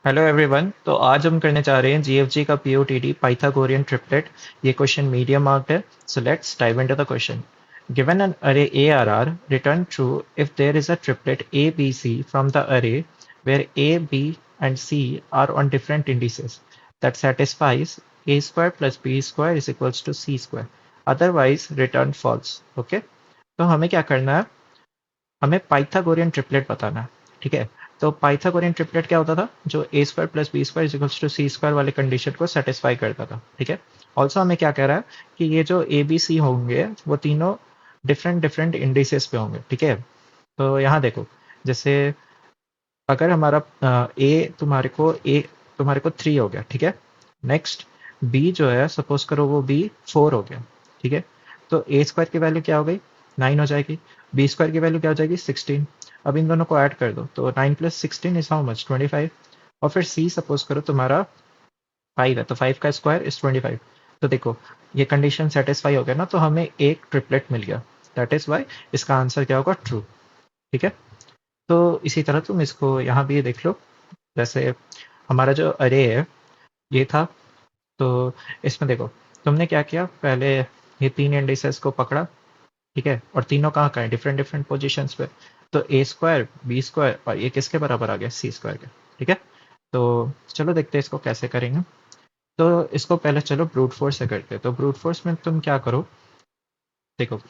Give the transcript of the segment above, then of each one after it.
Hello everyone. तो आज हम करने जा रहे हैं जीएफजी का पीओटीडी पाइथागोरियन ट्रिपलेट। ये क्वेश्चन मीडियम मार्क्ड है। So let's dive into the question. Given an अरे ARR, return true if there is a triplet ABC from the array where A, B and C are on different indices that satisfies A square plus B square is equals to C square. Otherwise return false. Okay? तो हमें क्या करना है? हमें Pythagorean triplet बताना है। ठीक है, तो पाइथागोरियन ट्रिपलेट क्या होता था? जो A square plus B square equals to C square वाले कंडीशन को सेटिस्फाई करता था। ठीक है, ऑल्सो हमें क्या कह रहा है कि ये जो ए बी सी होंगे वो तीनों डिफरेंट डिफरेंट इंडिसेस पे होंगे। ठीक है, तो यहाँ देखो, जैसे अगर हमारा ए तुम्हारे को 3 हो गया। ठीक है, नेक्स्ट बी जो है सपोज करो वो बी 4 हो गया। ठीक है, तो ए स्क्वायर की वैल्यू क्या हो गई? 9 हो जाएगी। बी स्क्वायर की वैल्यू क्या हो जाएगी? 16। अब इन दोनों को ऐड कर दो तो 9 प्लस 16 इज हाउ मच? 25। और फिर सी सपोज करो तुम्हारा 5 है, तो 5 का स्क्वायर इज 25। तो देखो ये कंडीशन सेटिस्फाई हो गया ना, तो हमें एक ट्रिपलेट मिल गया। दैट इज वाई इसका आंसर क्या होगा? ट्रू। ठीक है, तो इसी तरह तुम इसको यहाँ भी देख लो। जैसे हमारा जो अरे है ये था, तो इसमें देखो तुमने क्या किया, पहले ये 3 इंडिसेस को पकड़ा। ठीक है, और तीनों कहाँ का है? डिफरेंट डिफरेंट पोजीशंस पे। तो ए स्क्वायर बी स्क्वायर और ये किसके बराबर आ गया? सी स्क्वायर के। ठीक है, तो चलो देखते हैं इसको कैसे करेंगे। तो इसको पहले चलो ब्रूट फोर्स से करते हैं। तो ब्रूट फोर्स में तुम क्या करो, देखो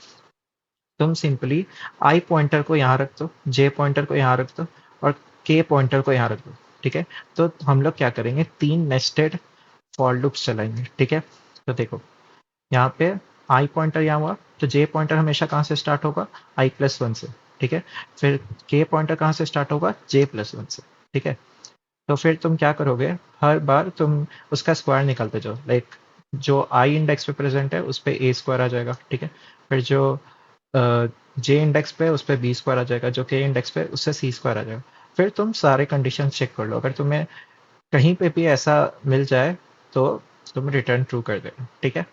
तुम सिंपली आई पॉइंटर को यहाँ रख दो, जे पॉइंटर को यहाँ रख दो और के पॉइंटर को यहाँ रख दो। ठीक है, तो हम लोग क्या करेंगे, 3 नेस्टेड फॉर लूप्स चलाएंगे। ठीक है, तो देखो यहाँ पे आई पॉइंटर यहाँ हुआ, तो जे पॉइंटर हमेशा कहाँ से स्टार्ट होगा? आई प्लस वन से। ठीक है, फिर के पॉइंटर कहाँ से स्टार्ट होगा? जे प्लस वन से। ठीक है, तो फिर तुम क्या करोगे, हर बार तुम उसका स्क्वायर निकालते जाओ। लाइक जो आई इंडेक्स पे प्रेजेंट है उस पर ए स्क्वायर आ जाएगा। ठीक है, फिर जो जे इंडेक्स पे उस पर बी स्क्वायर आ जाएगा, जो के इंडेक्स पे उससे सी स्क्वायर आ जाएगा। फिर तुम सारे कंडीशन चेक कर लो, अगर तुम्हें कहीं पे भी ऐसा मिल जाए तो तुम रिटर्न ट्रू कर देना। ठीक है,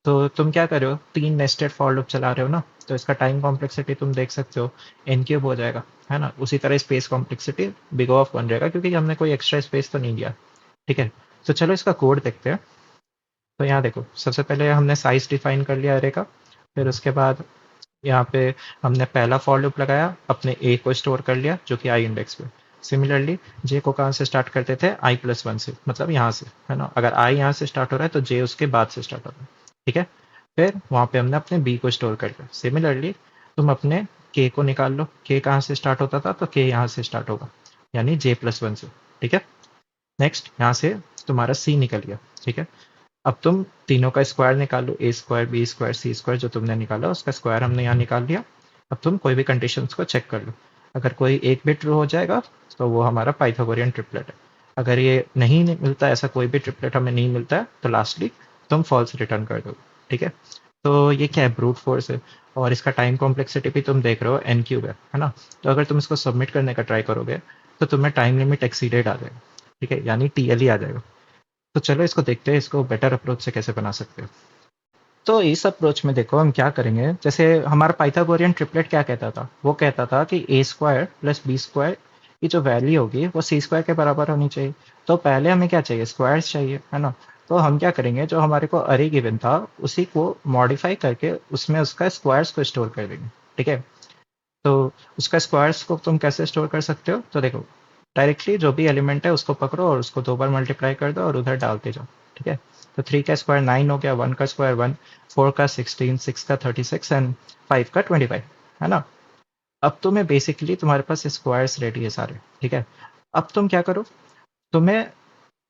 तो तुम क्या कर रहे हो, 3 नेस्टेड फॉर लूप चला रहे हो ना, तो इसका टाइम कॉम्प्लेक्सिटी तुम देख सकते हो, एन क्यूब हो जाएगा, है ना। उसी तरह स्पेस कॉम्प्लेक्सिटी बिग ऑफ बन जाएगा क्योंकि हमने कोई एक्स्ट्रा स्पेस तो नहीं दिया। ठीक है, तो चलो इसका कोड देखते हैं। तो यहाँ देखो, सबसे पहले हमने साइज डिफाइन कर लिया अरे का। फिर उसके बाद यहाँ पे हमने पहला फॉर लूप लगाया, अपने ए को स्टोर कर लिया जो कि आई इंडेक्स पे। सिमिलरली जे को कहाँ से स्टार्ट करते थे? आई प्लस वन से, मतलब यहाँ से, है ना। अगर आई यहाँ से स्टार्ट हो रहा है तो जे उसके बाद से स्टार्ट हो रहा है। ठीक है, फिर वहाँ पे हमने अपने बी को स्टोर कर लिया। सिमिलरली तुम अपने के को निकाल लो, के कहाँ से स्टार्ट होता था? तो के यहाँ से स्टार्ट होगा, यानी जे प्लस वन से। ठीक है, नेक्स्ट यहाँ से तुम्हारा सी निकल गया। ठीक है, अब तुम तीनों का स्क्वायर निकाल लो, ए स्क्वायर बी स्क्वायर सी स्क्वायर जो तुमने निकाला उसका स्क्वायर हमने यहाँ निकाल लिया। अब तुम कोई भी कंडीशंस को चेक कर लो, अगर कोई एक भी ट्रू हो जाएगा तो वो हमारा पाइथागोरियन ट्रिपलेट है। अगर ये नहीं मिलता, ऐसा कोई भी ट्रिपलेट हमें नहीं मिलता है, तो लास्टली तुम फॉल्स रिटर्न कर दो। ठीक है, तो ये क्या है? ब्रूट फोर्स है। और इसका टाइम कॉम्प्लेक्सिटी भी तुम देख रहे हो एन क्यूब है ना। तो अगर तुम इसको सबमिट करने का ट्राई करोगे तो तुम्हें टाइम लिमिट एक्सीडेड आ जाएगा। ठीक है, यानी टीएल आ जाएगा। तो चलो इसको देखते हैं, इसको बेटर अप्रोच से कैसे बना सकते हैं। तो इस अप्रोच में देखो हम क्या करेंगे, जैसे हमारा पाइथागोरियन ट्रिपलेट क्या कहता था, वो कहता था कि ए स्क्वायर प्लस बी स्क्वायर की जो वैल्यू होगी वो सी स्क्वायर के बराबर होनी चाहिए। तो पहले हमें क्या चाहिए? स्क्वायर्स चाहिए, है ना। तो हम क्या करेंगे, जो हमारे को अरे गिवन था उसी को मॉडिफाई करके उसमें उसका स्क्वायर्स को स्टोर कर देंगे। ठीक है, तो उसका स्क्वायर्स को तुम कैसे स्टोर कर सकते हो? तो देखो डायरेक्टली जो भी एलिमेंट है उसको पकड़ो और उसको 2 बार मल्टीप्लाई कर दो और उधर डालते जाओ। ठीक है, तो 3 का स्क्वायर 9 हो गया, 1 का स्क्वायर 1, 4 का 16, 6 का 36 एंड 5 का 25, है ना। अब तुम्हें बेसिकली तुम्हारे पास स्क्वायर्स रेडी है सारे। ठीक है, अब तुम क्या करो, तुम्हें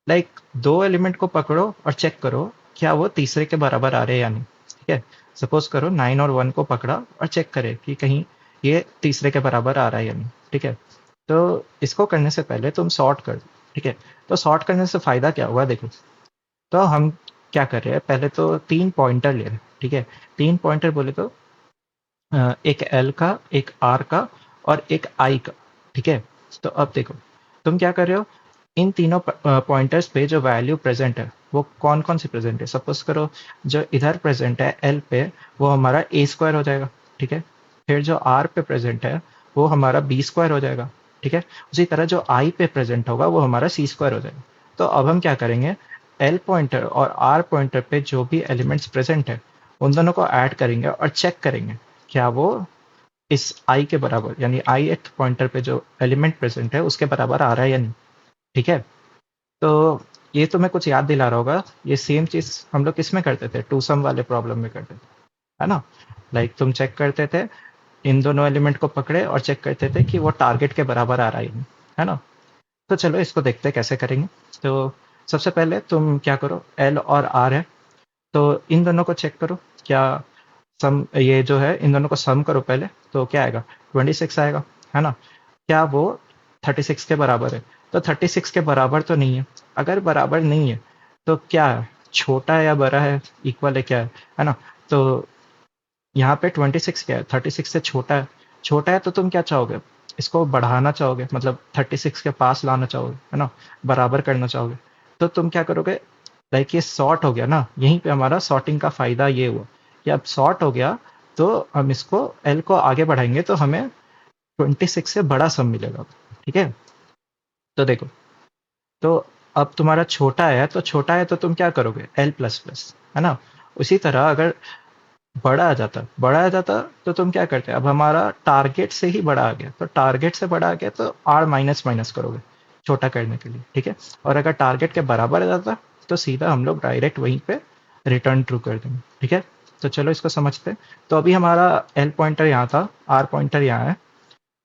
लाइक 2 एलिमेंट को पकड़ो और चेक करो क्या वो तीसरे के बराबर आ रहे हैं या नहीं। ठीक है, सपोज करो 9 और 1 को पकड़ा और चेक करे कि कहीं ये तीसरे के बराबर आ रहा है या नहीं। ठीक है, तो इसको करने से पहले तुम सॉर्ट कर दो। ठीक है, तो सॉर्ट करने से फायदा क्या हुआ देखो, तो हम क्या कर रहे हैं, पहले तो 3 पॉइंटर ले रहे हैं। ठीक है, 3 पॉइंटर बोले तो एक एल का, एक आर का और एक आई का। ठीक है, तो अब देखो तुम क्या कर रहे हो, इन तीनों पॉइंटर्स पे जो वैल्यू प्रेजेंट है वो कौन कौन सी प्रेजेंट है? सपोज करो जो इधर प्रेजेंट है एल पे, वो हमारा ए स्क्वायर हो जाएगा। ठीक है, फिर जो आर पे प्रेजेंट है वो हमारा बी स्क्वायर हो जाएगा। ठीक है। उसी तरह जो आई पे प्रेजेंट होगा वो हमारा सी स्क्वायर हो जाएगा। तो अब हम क्या करेंगे, एल पॉइंटर और आर पॉइंटर पे जो भी एलिमेंट्स प्रेजेंट है उन दोनों को ऐड करेंगे और चेक करेंगे क्या वो इस आई के बराबर, यानी आई एथ पॉइंटर पे जो एलिमेंट प्रेजेंट है उसके बराबर आ रहा है या नहीं। ठीक है। तो ये तुम्हें कुछ याद दिला रहा होगा, ये सेम चीज हम लोग किस में करते थे, टू सम वाले प्रॉब्लम में करते थे, है ना। लाइक तुम चेक करते थे, इन दोनों एलिमेंट को पकड़े और चेक करते थे कि वो टारगेट के बराबर आ रहा है ना। तो चलो इसको देखते हैं कैसे करेंगे। तो सबसे पहले तुम क्या करो, एल और आर है तो इन दोनों को चेक करो, क्या सम, ये जो है इन दोनों को सम करो पहले, तो क्या आएगा 26 आएगा, है ना। क्या वो 36 के बराबर है, तो 36 के बराबर तो नहीं है। अगर बराबर नहीं है तो क्या है, छोटा है या बड़ा है, इक्वल है, क्या है ना। तो यहाँ पे 26 क्या है, 36 से छोटा है। छोटा है तो तुम क्या चाहोगे, इसको बढ़ाना चाहोगे, मतलब 36 के पास लाना चाहोगे, है ना, बराबर करना चाहोगे। तो तुम क्या करोगे, लाइक ये सॉर्ट हो गया ना, यहीं पे हमारा सॉर्टिंग का फायदा ये हुआ कि अब सॉर्ट हो गया तो हम इसको एल को आगे बढ़ाएंगे तो हमें 26 से बड़ा सम मिलेगा। ठीक है। तो देखो, तो अब तुम्हारा छोटा है तो छोटा है तो तुम क्या करोगे, एल प्लस प्लस, है ना। उसी तरह अगर बड़ा आ जाता तो तुम क्या करते, अब हमारा टारगेट से ही बड़ा आ गया, तो टारगेट से बड़ा आ गया तो आर माइनस माइनस करोगे छोटा करने के लिए। ठीक है। और अगर टारगेट के बराबर आ जाता तो सीधा हम लोग डायरेक्ट वहीं पे रिटर्न ट्रू कर देंगे। ठीक है। तो चलो इसको समझते हैं। तो अभी हमारा एल पॉइंटर यहाँ था, आर पॉइंटर यहाँ है।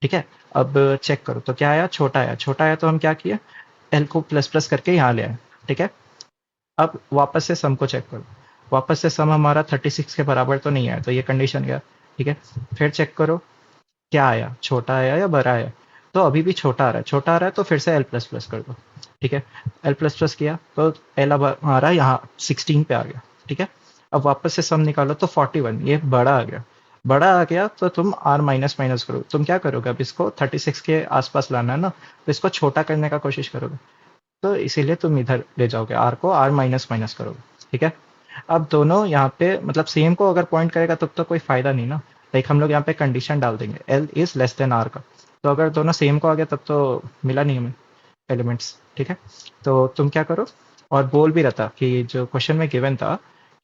ठीक है। अब चेक करो तो क्या आया, छोटा आया। छोटा आया तो हम क्या किए, एल को प्लस प्लस करके यहाँ ले आए। ठीक है। अब वापस से सम को चेक करो, वापस से सम हमारा 36 के बराबर तो नहीं आया, तो ये कंडीशन गया। ठीक है। फिर चेक करो क्या आया, छोटा आया या बड़ा आया। तो अभी भी छोटा आ रहा है, छोटा आ रहा है तो फिर से एल प्लस प्लस कर दो। ठीक है। एल प्लस प्लस किया तो एल अब हमारा यहाँ 16 पे आ गया। ठीक है। अब वापस से सम निकालो तो 41, ये बड़ा आ गया। बड़ा आ गया तो तुम आर माइनस माइनस करो, तुम क्या करोगे, अब इसको 36 के आसपास लाना है ना, तो इसको छोटा करने का कोशिश करोगे। तो इसीलिए तुम इधर ले जाओगे, आर को आर माइनस माइनस करोगे। ठीक है। अब दोनों यहाँ पे मतलब सेम को अगर पॉइंट करेगा तब तो कोई फायदा नहीं ना। लाइक हम लोग यहाँ पे कंडीशन डाल देंगे l is less than r का, तो अगर दोनों सेम को आ गया तब तो मिला नहीं हमें एलिमेंट्स। ठीक है। तो तुम क्या करो, और बोल भी रहता कि जो क्वेश्चन में गिवन था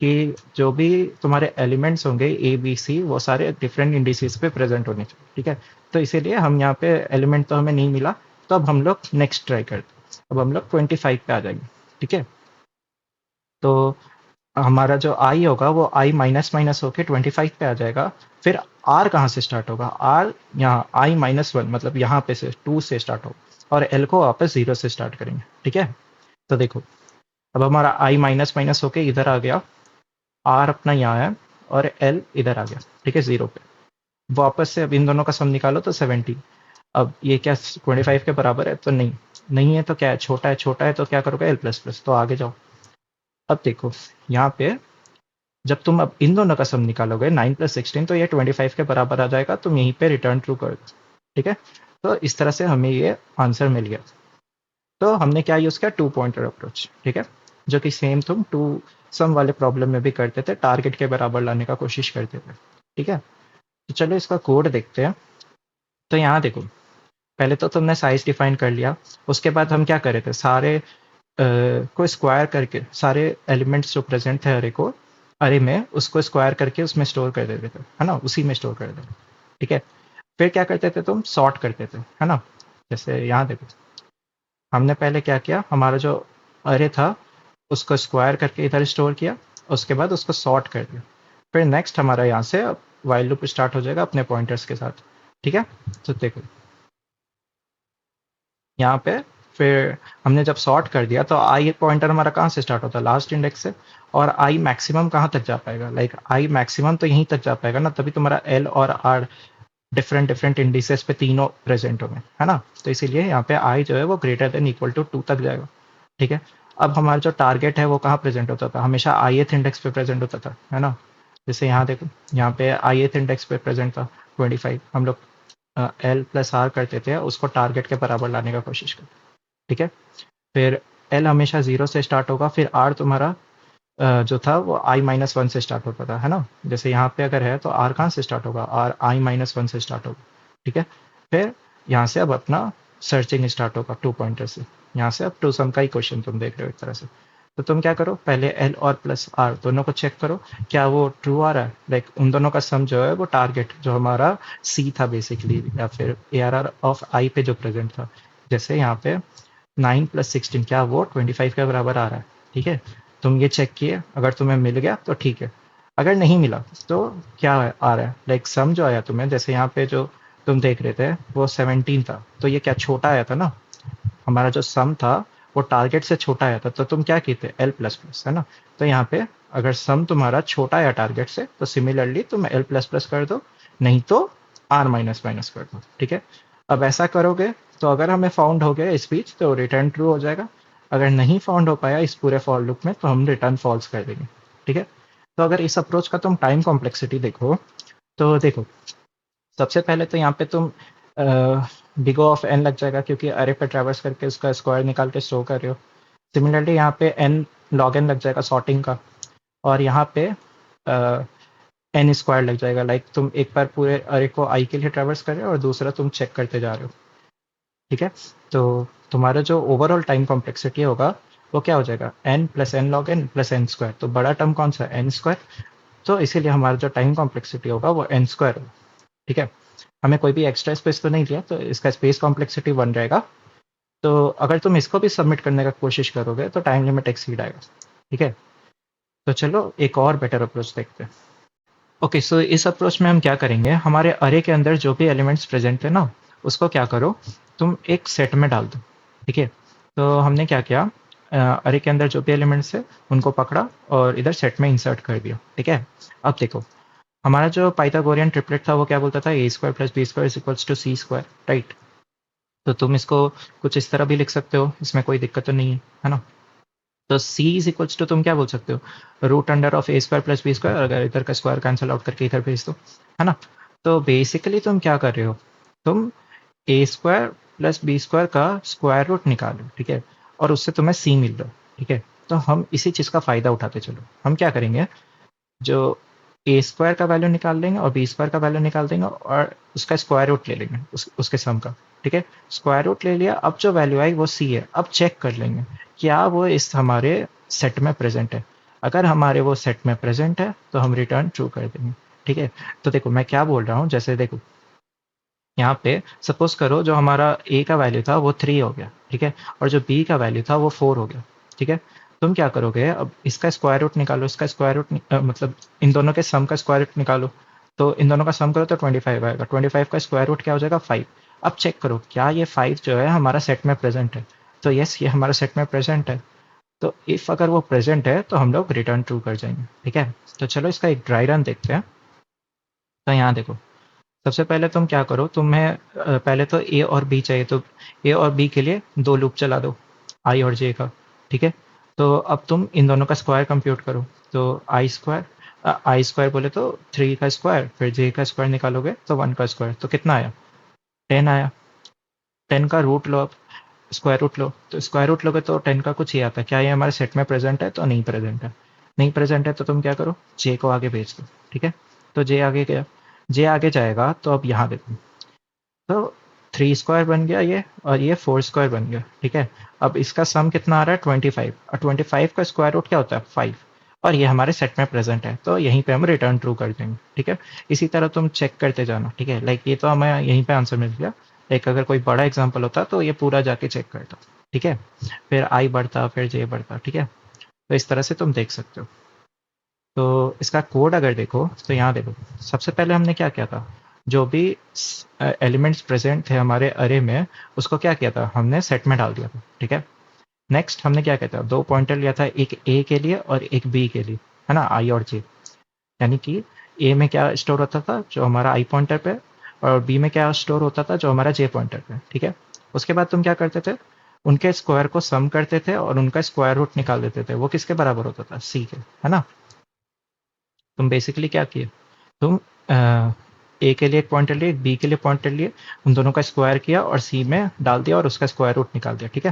कि जो भी तुम्हारे एलिमेंट्स होंगे ए बी सी वो सारे डिफरेंट इंडिसेस पे प्रेजेंट होने चाहिए। ठीक है। तो इसीलिए हम यहाँ पे एलिमेंट तो हमें नहीं मिला, तो अब हम लोग नेक्स्ट ट्राई करते। अब हम लोग 25 पे आ जाएंगे। ठीक है। तो हमारा जो आई होगा वो आई माइनस माइनस होके 25 पे आ जाएगा। फिर आर कहाँ से स्टार्ट होगा, आर यहाँ आई माइनस वन, मतलब यहाँ पे से 2 से स्टार्ट होगा और एल को वापस 0 से स्टार्ट करेंगे। ठीक है। तो देखो, अब हमारा आई माइनस माइनस होके इधर आ गया, आर अपना यहाँ है और एल इधर आ गया। ठीक है, 0 पे। वापस से अब इन दोनों का सम निकालो तो 70। अब ये क्या 25 के बराबर है, तो नहीं, नहीं है तो क्या है, छोटा है, छोटा है तो क्या करोगे, एल प्लस प्लस, तो आगे जाओ। अब देखो यहाँ पे जब तुम अब इन दोनों का सम निकालोगे 9 प्लस 16 तो ये 25 के बराबर आ जाएगा, तुम यहीं पे रिटर्न ट्रू कर दो। ठीक है। तो इस तरह से हमें ये आंसर मिल गया। तो हमने क्या यूज किया, टू पॉइंटर अप्रोच। ठीक है। जो कि सेम तुम टू सम वाले प्रॉब्लम में भी करते थे, टारगेट के बराबर लाने का कोशिश करते थे। ठीक है। तो चलो इसका कोड देखते हैं। तो यहाँ देखो, पहले तो तुमने साइज डिफाइन कर लिया, उसके बाद हम क्या करे थे, सारे को स्क्वायर करके, सारे एलिमेंट्स जो प्रेजेंट थे अरे को, अरे में उसको स्क्वायर करके उसमें स्टोर कर देते थे, है ना, उसी में स्टोर कर देते। ठीक है। फिर क्या करते थे, तुम सॉर्ट करते थे, है ना। जैसे यहाँ देखो, हमने पहले क्या किया, हमारा जो अरे था उसको स्क्वायर करके इधर स्टोर किया, उसके बाद उसको सॉर्ट कर दिया। फिर नेक्स्ट हमारा यहाँ से वाइल लूप स्टार्ट हो जाएगा अपने पॉइंटर्स के साथ। ठीक है। तो देखो यहाँ पे, फिर हमने जब सॉर्ट कर दिया तो आई पॉइंटर हमारा कहाँ से स्टार्ट होता है, लास्ट इंडेक्स से। और आई मैक्सिमम कहाँ तक जा पाएगा, लाइक आई मैक्सिमम तो यहीं तक जा पाएगा ना, तभी तुम्हारा एल और आर डिफरेंट डिफरेंट इंडिसेस पे तीनों प्रेजेंट होंगे, है ना। तो इसीलिए यहाँ पे आई जो है वो ग्रेटर देन इक्वल टू 2 तक जाएगा। ठीक है। अब हमारा जो टारगेट है वो कहाँ प्रेजेंट होता था, हमेशा आई एथ इंडेक्स पे प्रेजेंट होता था, है ना। जैसे यहाँ देखो, यहाँ पे आई एथ इंडेक्स पे प्रेजेंट था 25, हम लोग एल प्लस आर करते थे, उसको टारगेट के बराबर लाने का कोशिश करते। ठीक है। फिर एल हमेशा 0 से स्टार्ट होगा, फिर आर तुम्हारा जो था वो आई माइनस वन से स्टार्ट होता था, है ना। जैसे यहाँ पे अगर है तो आर कहाँ से स्टार्ट होगा, आर आई माइनस वन से स्टार्ट होगा। ठीक है। फिर यहाँ से अब अपना सर्चिंग स्टार्ट होगा 2 पॉइंटर से। यहाँ से अब टू सम का ही क्वेश्चन तुम देख रहे हो एक तरह से। तो तुम क्या करो, पहले एल और प्लस आर दोनों को चेक करो क्या वो ट्रू आ रहा है। लाइक उन दोनों का सम जो है वो टारगेट जो हमारा सी था बेसिकली, या फिर ए आर ऑफ आई पे जो प्रेजेंट था। जैसे यहाँ पे 9 + 16 क्या वो 25 के बराबर आ रहा है। ठीक है, तुम ये चेक किए, अगर तुम्हें मिल गया तो ठीक है, अगर नहीं मिला तो क्या आ रहा है। लाइक सम जो आया तुम्हें, जैसे यहाँ पे जो तुम देख रहे थे वो 17 था, तो ये क्या छोटा आया था ना। हमारा जो सम था वो टारगेट से छोटा आया था, तो तुम क्या कहते एल प्लस प्लस, है ना। तो यहाँ पे अगर सम तुम्हारा छोटा आया टारगेट से तो सिमिलरली तुम एल प्लस प्लस कर दो, नहीं तो आर माइनस माइनस कर दो। ठीक है, अब ऐसा करोगे तो अगर हमें फाउंड हो गया इस बीच तो रिटर्न ट्रू हो जाएगा। अगर नहीं फाउंड हो पाया इस पूरे फॉर लूप में तो हम रिटर्न फॉल्स कर देंगे। ठीक है, तो अगर इस अप्रोच का तुम टाइम कॉम्प्लेक्सिटी देखो तो देखो, सबसे पहले तो यहाँ पे तुम बिग ऑफ एन लग जाएगा, क्योंकि अरे पे ट्रैवर्स करके उसका स्क्वायर निकाल के स्टोर कर रहे हो। सिमिलरली यहाँ पे एन लॉग एन लग जाएगा सॉर्टिंग का, और यहाँ पे एन स्क्वायर लग जाएगा। लाइक तुम एक बार पूरे अरे को आई के लिए ट्रैवर्स कर रहे हो और दूसरा तुम चेक करते जा रहे हो। ठीक है, तो तुम्हारा जो ओवरऑल टाइम कॉम्प्लेक्सिटी होगा वो क्या हो जाएगा, n plus n log n plus n square. तो बड़ा टर्म कौन सा, एन स्क्वायर। तो इसीलिए हमारा जो टाइम कॉम्प्लेक्सिटी होगा वो एन स्क्वायर होगा। ठीक है, हमें कोई भी एक्स्ट्रा स्पेस तो नहीं दिया, तो इसका स्पेस कॉम्प्लेक्सिटी 1 रहेगा। तो अगर तुम इसको भी सबमिट करने का कोशिश करोगे तो टाइम लिमिट एक्सीड आएगा। ठीक है, तो चलो एक और बेटर अप्रोच देखते हैं। ओके, सो इस अप्रोच में हम क्या करेंगे, हमारे अरे के अंदर जो भी एलिमेंट्स प्रेजेंट है ना, उसको क्या करो, तुम एक सेट में डाल दो। ठीक है, तो हमने क्या किया, अरे के अंदर जो भी एलिमेंट्स है उनको पकड़ा और इधर सेट में इंसर्ट कर दिया। ठीक है, अब देखो हमारा जो पाइथागोरियन ट्रिपलेट था वो क्या बोलता था, A square plus B square is equals to C square, right. तो तुम इसको कुछ इस तरह भी लिख सकते हो, इसमें कोई दिक्कत तो नहीं है ना। तो सी इज इक्वल्स टू तुम क्या बोल सकते हो, root under of a square plus B square, अगर इधर का स्क्वायर कैंसिल आउट करके इधर भेज दो, है ना। तो बेसिकली तुम क्या कर रहे हो, तुम ए स्क्वायर प्लस बी स्क्वायर का स्क्वायर रूट निकालो। ठीक है, और उससे तुम्हें सी मिल रहा है। ठीक है, तो हम इसी चीज़ का फ़ायदा उठाते चलो, हम क्या करेंगे, जो ए स्क्वायर का वैल्यू निकाल लेंगे और बी स्क्वायर का वैल्यू निकाल देंगे और उसका स्क्वायर रूट ले लेंगे उसके सम का। ठीक है, स्क्वायर रूट ले लिया, अब जो वैल्यू आई वो सी है। अब चेक कर लेंगे क्या वो इस हमारे सेट में प्रेजेंट है। अगर हमारे वो सेट में प्रेजेंट है तो हम रिटर्न ट्रू कर देंगे। ठीक है, तो देखो मैं क्या बोल रहा हूँ, जैसे देखो यहाँ पे सपोज करो जो हमारा ए का वैल्यू था वो 3 हो गया। ठीक है, और जो बी का वैल्यू था वो 4 हो गया। ठीक है, तुम क्या करोगे, अब इसका स्क्वायर रूट निकालो, इसका स्क्वायर रूट मतलब इन दोनों के सम का स्क्वायर रूट निकालो। तो इन दोनों का सम करो तो 25 आएगा, 25 का स्क्वायर रूट क्या हो जाएगा, 5। अब चेक करो क्या ये 5 जो है हमारा सेट में प्रेजेंट है। तो यस, ये हमारा सेट में प्रेजेंट है। तो इफ़ अगर वो प्रेजेंट है तो हम लोग रिटर्न ट्रू कर जाएंगे। ठीक है, तो चलो इसका एक ड्राई रन देखते हैं। तो यहाँ देखो, सबसे पहले तुम क्या करो, तुम्हें पहले तो ए और बी चाहिए, तो ए और बी के लिए 2 लूप चला दो, आई और जे का। ठीक है, तो अब तुम इन दोनों का स्क्वायर कंप्यूट करो। तो आई स्क्वायर बोले तो 3 का स्क्वायर, फिर जे का स्क्वायर निकालोगे तो 1 का स्क्वायर, तो कितना आया, 10 आया। 10 का रूट लो, अब स्क्वायर रूट लो, तो स्क्वायर रूट लोगे तो 10 का कुछ ही आता है। क्या ये हमारे सेट में प्रेजेंट है, तो नहीं प्रेजेंट है। नहीं प्रेजेंट है तो तुम क्या करो, जे को आगे भेज दो। ठीक है, तो जे आगे गया, जे आगे जाएगा तो अब यहाँ देखो, तो 3 स्क्वायर बन गया ये, और ये 4 स्क्वायर बन गया। ठीक है, अब इसका सम कितना आ रहा है, 25, और 25 का स्क्वायर रूट क्या होता है, 5। और ये हमारे सेट में प्रेजेंट है, तो यहीं पे हम रिटर्न ट्रू कर देंगे। ठीक है, इसी तरह तुम चेक करते जाना। ठीक है, लाइक ये तो हमें यहीं पे आंसर मिल गया। लाइक अगर कोई बड़ा एग्जाम्पल होता तो ये पूरा जाके चेक करता। ठीक है, फिर आई बढ़ता, फिर जे बढ़ता। ठीक है, तो इस तरह से तुम देख सकते हो। तो इसका कोड अगर देखो तो यहाँ देखो, सबसे पहले हमने क्या किया था, जो भी एलिमेंट्स प्रेजेंट थे हमारे अरे में उसको क्या किया था, हमने सेट में डाल दिया था। ठीक है, नेक्स्ट हमने क्या किया था, 2 पॉइंटर लिया था, एक ए के लिए और एक बी के लिए, है ना, आई और जे। यानी कि ए में क्या स्टोर होता था, जो हमारा आई पॉइंटर पे, और बी में क्या स्टोर होता था, जो हमारा जे पॉइंटर पे। ठीक है, उसके बाद तुम क्या करते थे, उनके स्क्वायर को सम करते थे और उनका स्क्वायर रूट निकाल देते थे। वो किसके बराबर होता था, सी के, है ना। तुम बेसिकली क्या किए, तुम ए के लिए एक पॉइंटर लिए, बी के लिए पॉइंटर लिए, उन दोनों का स्क्वायर किया और सी में डाल दिया और उसका स्क्वायर रूट निकाल दिया। ठीक है,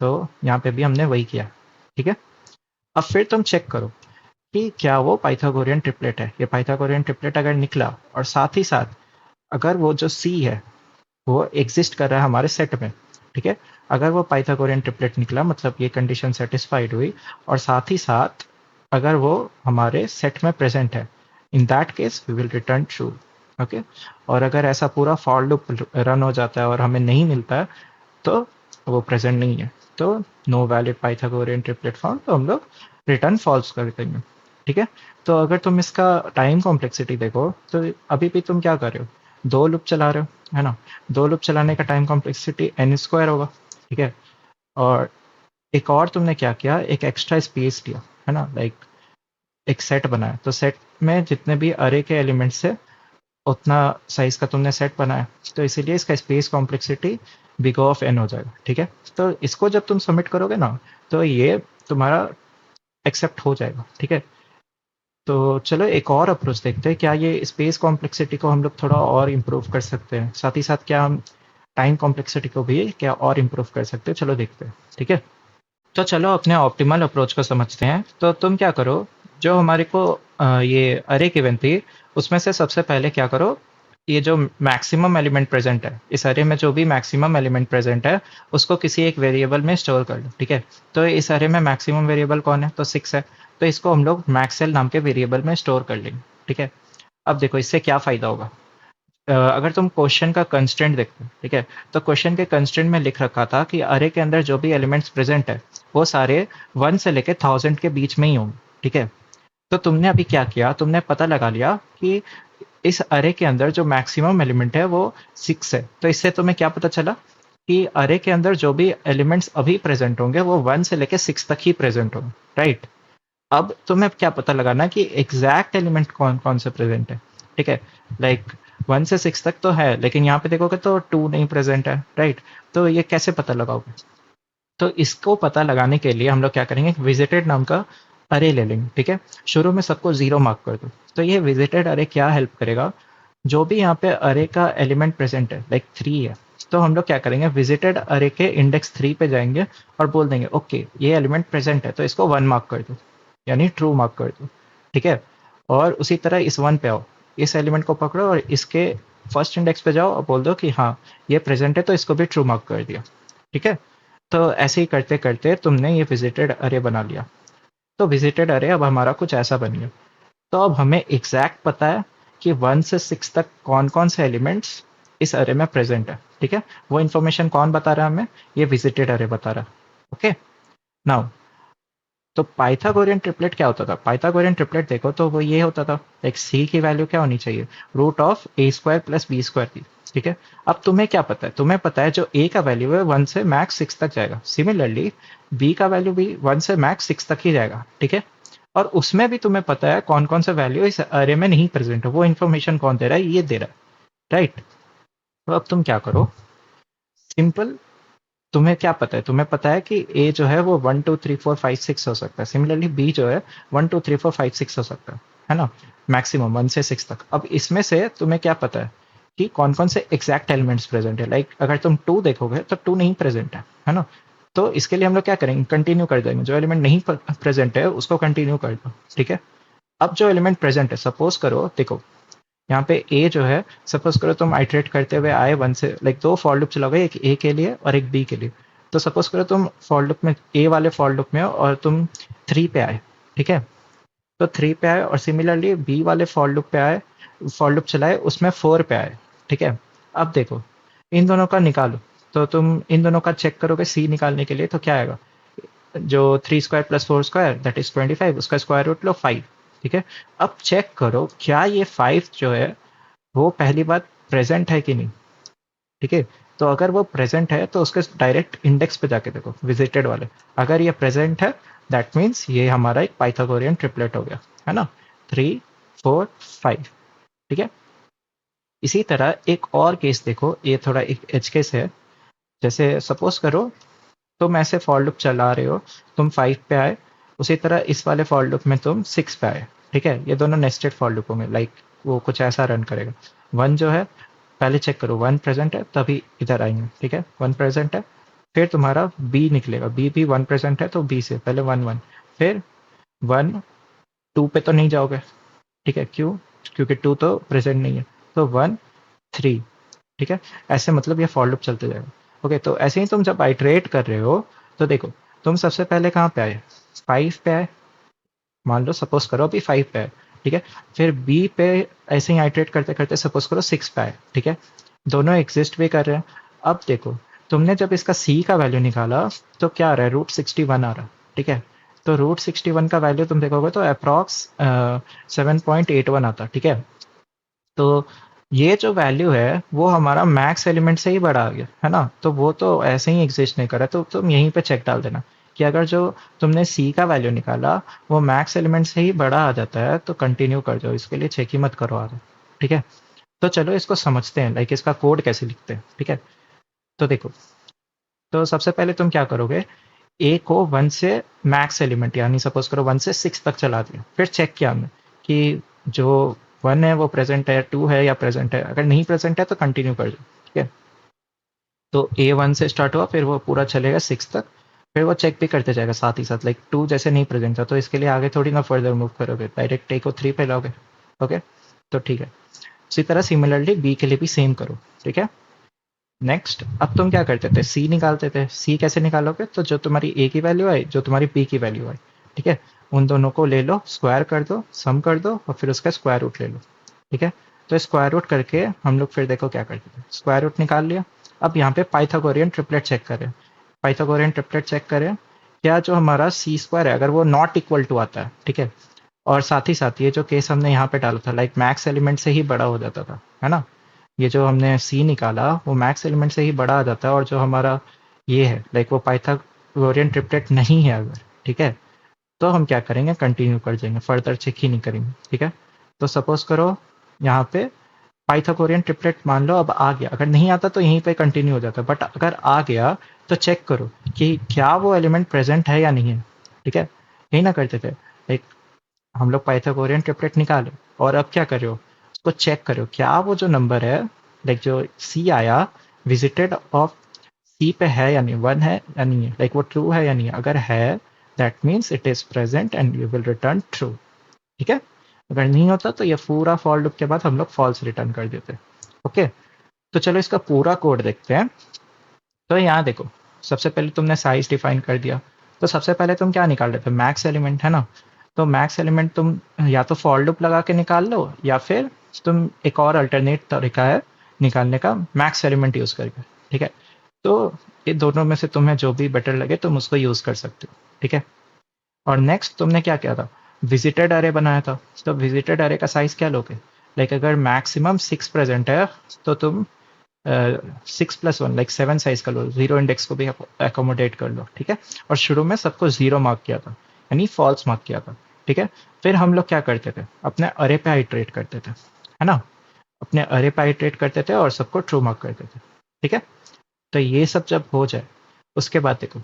तो यहाँ पे भी हमने वही किया। ठीक है, अब फिर तुम चेक करो कि क्या वो पाइथागोरियन ट्रिपलेट है। ये पाइथागोरियन ट्रिपलेट अगर निकला और साथ ही साथ अगर वो जो सी है वो एग्जिस्ट कर रहा है हमारे सेट में, ठीक है। अगर वो पाइथागोरियन ट्रिपलेट निकला मतलब ये कंडीशन सेटिस्फाइड हुई, और साथ ही साथ अगर वो हमारे सेट में प्रेजेंट है, in that case we will return true. Okay. और अगर ऐसा पूरा फॉर लूप रन हो जाता है और हमें नहीं मिलता है तो वो प्रेजेंट नहीं है, तो no valid Pythagorean triplet found, तो हम लोग रिटर्न फॉल्स कर देंगे, ठीक है। तो अगर तुम इसका टाइम कॉम्प्लेक्सिटी देखो तो अभी भी तुम क्या कर रहे हो, दो लूप चला रहे हो, है ना। दो लूप चलाने का टाइम कॉम्प्लेक्सिटी एन स्क्वायर होगा, ठीक है। और एक और तुमने क्या किया, एक एक्स्ट्रा स्पेस लिया, है ना, लाइक एक सेट बनाया, तो सेट में जितने भी अरे के एलिमेंट्स है उतना साइज का तुमने सेट बनाया, तो इसीलिए इसका space complexity big of n हो जाएगा, ठीक है। तो इसको जब तुम सबमिट करोगे ना तो ये तुम्हारा एक्सेप्ट हो जाएगा, ठीक है। तो चलो एक और अप्रोच देखते हैं, क्या ये स्पेस कॉम्प्लेक्सिटी को हम लोग थोड़ा और इम्प्रूव कर सकते हैं, साथ ही साथ क्या हम टाइम कॉम्प्लेक्सिटी को भी क्या और इम्प्रूव कर सकते हैं, चलो देखते हैं, ठीक है। तो चलो अपने ऑप्टिमल अप्रोच को समझते हैं। तो तुम क्या करो, जो हमारे को ये अरे गिवन थी उसमें से सबसे पहले क्या करो, ये जो मैक्सिमम एलिमेंट प्रेजेंट है इस अरे में, जो भी मैक्सिमम एलिमेंट प्रेजेंट है उसको किसी एक वेरिएबल में स्टोर कर लो, ठीक है। तो इस अरे में मैक्सिमम वेरिएबल कौन है, तो 6 है, तो इसको हम लोग मैक्सेल नाम के वेरिएबल में स्टोर कर लेंगे, ठीक है। अब देखो इससे क्या फ़ायदा होगा, अगर तुम क्वेश्चन का कंस्ट्रेंट देखते हो, ठीक है, तो क्वेश्चन के कंस्ट्रेंट में लिख रखा था कि अरे के अंदर जो भी एलिमेंट्स प्रेजेंट है वो सारे 1 से लेके 1000 के बीच में ही होंगे, ठीक है। तो तुमने अभी क्या किया, तुमने पता लगा लिया कि इस अरे के अंदर जो मैक्सिमम एलिमेंट है वो 6 है, तो इससे तुम्हें क्या पता चला कि अरे के अंदर जो भी एलिमेंट्स अभी प्रेजेंट होंगे वो 1 से लेके 6 तक ही प्रेजेंट होंगे, राइट। अब तुम्हें क्या पता लगाना कि एग्जैक्ट एलिमेंट कौन कौन से प्रेजेंट है, ठीक है। लाइक 1 से 6 तक तो है लेकिन यहाँ पे देखोगे तो 2 नहीं प्रेजेंट है, राइट। तो ये कैसे पता लगाओगे, तो इसको पता लगाने के लिए हम लोग क्या करेंगे, विजिटेड नाम का अरे ले लेंगे, ठीक है। शुरू में सबको 0 मार्क कर दो, तो ये विजिटेड अरे क्या हेल्प करेगा, जो भी यहाँ पे अरे का एलिमेंट प्रेजेंट है लाइक 3 है, तो हम लोग क्या करेंगे, विजिटेड अरे के इंडेक्स 3 पे जाएंगे और बोल देंगे ओके ये एलिमेंट प्रेजेंट है तो इसको 1 मार्क कर दो, यानी ट्रू मार्क कर दो, ठीक है। और उसी तरह इस 1 पे आओ, इस एलिमेंट को पकड़ो और इसके फर्स्ट इंडेक्स पे जाओ और बोल दो कि हाँ ये प्रेजेंट है तो इसको भी ट्रू मार्क कर दिया, ठीक है। तो ऐसे ही करते करते तुमने ये विजिटेड अरे बना लिया। तो विजिटेड अरे अब हमारा कुछ ऐसा बन गया। तो अब हमें एग्जैक्ट पता है कि 1 से 6 तक कौन कौन से एलिमेंट्स इस अरे में प्रेजेंट है, ठीक है। वो इन्फॉर्मेशन कौन बता रहा है हमें, ये विजिटेड अरे बता रहा है, ओके। नाउ तो पाइथागोरियन ट्रिपलेट क्या होता था, पाइथागोरियन ट्रिपलेट देखो तो वो ये होता था, लाइक सी की वैल्यू क्या होनी चाहिए, root of a square plus B square की, ठीक है। अब तुम्हें क्या पता है, तुम्हें पता है जो ए का वैल्यू है 1 से मैक्स 6 तक जाएगा, सिमिलरली बी का वैल्यू भी 1 से मैक्स 6 तक ही जाएगा, ठीक है। और उसमें भी तुम्हें पता है कौन कौन सा वैल्यू इस अरे में नहीं प्रेजेंट है, वो इन्फॉर्मेशन कौन दे रहा है, ये दे रहा है, राइट। तो अब तुम क्या करो, सिंपल, तुम्हें क्या पता है, तुम्हें पता है कि ए जो है वो 1 2 3 4 5 6 हो सकता है, सिमिलरली बी जो है 1 2 3 4 5 6 हो सकता है ना, मैक्सिमम 1 से 6 तक। अब इसमें से तुम्हें क्या पता है कि कौन कौन से एग्जैक्ट एलिमेंट्स प्रेजेंट है, लाइक अगर तुम 2 देखोगे तो 2 नहीं प्रेजेंट है ना। तो इसके लिए हम लोग क्या करेंगे, कंटिन्यू कर देंगे, जो एलिमेंट नहीं प्रेजेंट है उसको कंटिन्यू कर दो, ठीक है। अब जो एलिमेंट प्रेजेंट है, सपोज करो देखो यहाँ पे ए जो है, सपोज करो तुम आइट्रेट करते हुए आए 1 से, लाइक दो फॉर लूप चलाओगे, एक ए के लिए और एक बी के लिए। तो सपोज करो तुम फॉर लूप में ए वाले फॉर लूप में हो और तुम 3 पे आए, ठीक है। तो 3 पे आए और सिमिलरली बी वाले फॉर लूप पे आए, फॉर लूप चलाए उसमें 4 पे आए, ठीक है। अब देखो इन दोनों का निकालो, तो तुम इन दोनों का चेक करोगे सी निकालने के लिए, तो क्या आएगा, जो 3 square plus 4 square that is 25, उसका स्क्वायर रूट लो 5, ठीक है। अब चेक करो क्या ये 5 जो है वो पहली बात प्रेजेंट है कि नहीं, ठीक है। तो अगर वो प्रेजेंट है तो उसके डायरेक्ट इंडेक्स पे जाके देखो विजिटेड वाले, अगर ये प्रेजेंट है दैट मीन्स ये हमारा एक पाइथागोरियन ट्रिपलेट हो गया, है ना, 3 4 5, ठीक है। इसी तरह एक और केस देखो, ये थोड़ा एक एज केस है, जैसे सपोज करो तुम ऐसे फॉर लूप चला रहे हो, तुम 5 पे आए, उसी तरह इस वाले फॉर लूप में तुम 6 पे आए, ठीक है। ये दोनों नेस्टेड फॉर लूप होंगे, लाइक वो कुछ ऐसा रन करेगा, 1 जो है पहले चेक करो 1 प्रेजेंट है तभी इधर आएंगे, ठीक है, 1 प्रेजेंट है। फिर तुम्हारा बी निकलेगा, बी भी 1 प्रेजेंट है तो बी से पहले 1 1, फिर 1 2 पे तो नहीं जाओगे, ठीक है, क्यों, क्योंकि 2 तो प्रेजेंट नहीं है, तो 1 3, ठीक है, ऐसे मतलब ये फॉर लूप चलते जाएगा। ओके, तो ऐसे ही तुम जब आइटरेट कर रहे हो तो देखो, तुम सबसे पहले कहाँ पे आए, 5 पे आए, मान लो सपोज करो अभी 5 पे है, ठीक है। फिर बी पे ऐसे ही आइटरेट करते करते सपोज करो 6 पे आए, ठीक है। दोनों एग्जिस्ट भी कर रहे हैं। अब देखो, तुमने जब इसका सी का वैल्यू निकाला तो क्या आ रहा है, √61 आ रहा है, ठीक है। तो √61 का वैल्यू तुम देखोगे तो अप्रॉक्स 7.81 आता, ठीक है। तो ये जो वैल्यू है वो हमारा मैक्स एलिमेंट से ही बड़ा आ गया है ना, तो वो तो ऐसे ही एग्जिस्ट नहीं कर रहा, तो तुम यहीं पे चेक डाल देना कि अगर जो तुमने सी का वैल्यू निकाला वो मैक्स एलिमेंट से ही बड़ा आ जाता है तो कंटिन्यू कर जाओ, इसके लिए चेक ही मत करो आगे, ठीक है। तो चलो इसको समझते हैं, लाइक इसका कोड कैसे लिखते हैं, ठीक है। तो देखो, तो सबसे पहले तुम क्या करोगे, ए को 1 से मैक्स एलिमेंट यानी सपोज करो 1 से 6 तक चला दिया, फिर चेक किया हमने कि जो 1 है वो प्रेजेंट है, 2 है या प्रेजेंट है, अगर नहीं प्रेजेंट है तो कंटिन्यू कर दो, ठीक है। तो A1 से स्टार्ट हुआ, फिर वो पूरा चलेगा 6 तक, फिर वो चेक भी करते जाएगा साथ ही साथ, लाइक 2 जैसे नहीं प्रेजेंट था तो इसके लिए आगे थोड़ी ना फर्दर मूव करोगे, डायरेक्ट ए को 3 पे लाओगे। ओके, तो ठीक है। उसी तरह सिमिलरली बी के लिए भी सेम करो, ठीक है। नेक्स्ट, अब तुम क्या करते थे, सी निकालते थे। सी कैसे निकालोगे, तो जो तुम्हारी ए की वैल्यू आई, जो तुम्हारी बी की वैल्यू आई, ठीक है, उन दोनों को ले लो, स्क्वायर कर दो, सम कर दो और फिर उसका स्क्वायर रूट ले लो, ठीक है। तो स्क्वायर रूट करके हम लोग फिर देखो क्या करते थे, स्क्वायर रूट निकाल लिया। अब यहाँ पे पाइथागोरियन ट्रिपलेट चेक करें, पाइथागोरियन ट्रिपलेट चेक करें, क्या जो हमारा सी स्क्वायर है अगर वो नॉट इक्वल टू आता है, ठीक है, और साथ ही साथ ये जो केस हमने यहाँ पे डाला था, लाइक मैक्स एलिमेंट से ही बड़ा हो जाता था, है ना, ये जो हमने सी निकाला वो मैक्स एलिमेंट से ही बड़ा आ जाता है, और जो हमारा ये है लाइक वो पाइथागोरियन ट्रिपलेट नहीं है अगर, ठीक है, तो हम क्या करेंगे, कंटिन्यू कर जाएंगे, फर्दर चेक ही नहीं करेंगे, ठीक है। तो सपोज करो यहाँ पे पाइथागोरियन ट्रिपलेट मान लो अब आ गया, अगर नहीं आता तो यहीं पे कंटिन्यू हो जाता, बट अगर आ गया तो चेक करो कि क्या वो एलिमेंट प्रेजेंट है या नहीं है, ठीक है। यही ना करते थे, लाइक हम लोग पाइथागोरियन ट्रिपलेट निकाले और अब क्या कर रहे हो, उसको चेक करो क्या वो जो नंबर है, लाइक जो सी आया विजिटेड ऑफ सी पे है या नहीं, 1 है या नहीं है, लाइक वो ट्रू है या नहीं है, अगर है that means it is present and you will return true, ठीक है। अगर नहीं होता तो ये पूरा फॉर लूप के बाद हम लोग फॉल्स रिटर्न कर देते। ओके, तो चलो इसका पूरा कोड देखते हैं। तो यहाँ देखो, सबसे पहले तुमने साइज डिफाइन कर दिया, तो सबसे पहले तुम क्या निकाल रहे थे, मैक्स एलिमेंट है ना। तो मैक्स एलिमेंट तुम या तो फॉर लूप लगा के निकाल लो या फिर तुम एक और अल्टरनेट तरीका है निकालने का, मैक्स एलिमेंट यूज करके, ठीक है। तो ये दोनों में से तुम्हें जो भी बेटर लगे तुम उसको यूज कर सकते हो, ठीक है। और नेक्स्ट तुमने क्या किया था, विजिटेड अरे बनाया था। तो विजिटेड अरे का साइज क्या लोगे, लाइक अगर मैक्सिमम 6 प्रेजेंट है तो तुम 6+1 लाइक 7 साइज का लो, जीरो इंडेक्स को भी एकोमोडेट कर लो, ठीक है। और शुरू में सबको जीरो मार्क किया था, यानी फॉल्स मार्क किया था, ठीक है। फिर हम लोग क्या करते थे, अपने अरे पे आइट्रेट करते थे, है ना, अपने अरे पे आइट्रेट करते थे और सबको ट्रू मार्क करते थे, ठीक है। तो ये सब जब हो जाए उसके बाद देखो,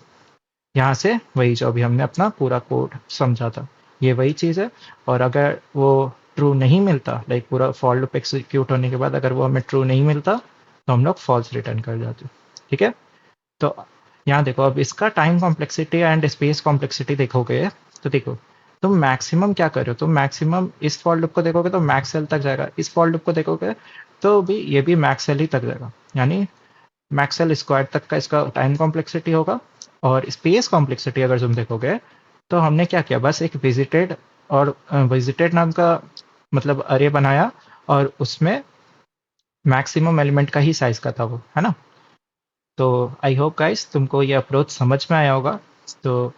यहाँ से वही जो अभी हमने अपना पूरा कोड समझा था, ये वही चीज़ है। और अगर वो ट्रू नहीं मिलता, लाइक पूरा फॉर लूप एग्जीक्यूट होने के बाद अगर वो हमें ट्रू नहीं मिलता तो हम लोग फॉल्स रिटर्न कर जाते, ठीक है। तो यहाँ देखो, अब इसका time complexity and space complexity देखोगे तो देखो, तुम मैक्सिमम क्या कर रहे हो, तुम मैक्सिमम इस फॉर लूप को देखोगे तो मैक्स एल तक जाएगा, इस फॉर लूप को देखोगे तो भी ये भी मैक्स एल ही तक जाएगा, यानी मैक्सवेल स्क्वायर तक का इसका टाइम कॉम्प्लेक्सिटी होगा। और स्पेस कॉम्प्लेक्सिटी अगर तुम देखोगे तो हमने क्या किया, बस एक विजिटेड और विजिटेड नाम का मतलब अरे बनाया और उसमें मैक्सिमम एलिमेंट का ही साइज का था वो, है ना। तो आई होप गाइस तुमको ये अप्रोच समझ में आया होगा। तो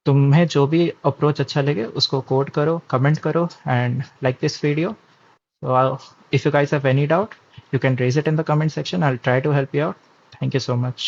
तुम्हें जो भी अप्रोच अच्छा लगे उसको कोड करो, कमेंट करो and like this video. So if you guys have any doubt, you can raise it in the comment section. I'll try to help you out. Thank you so much.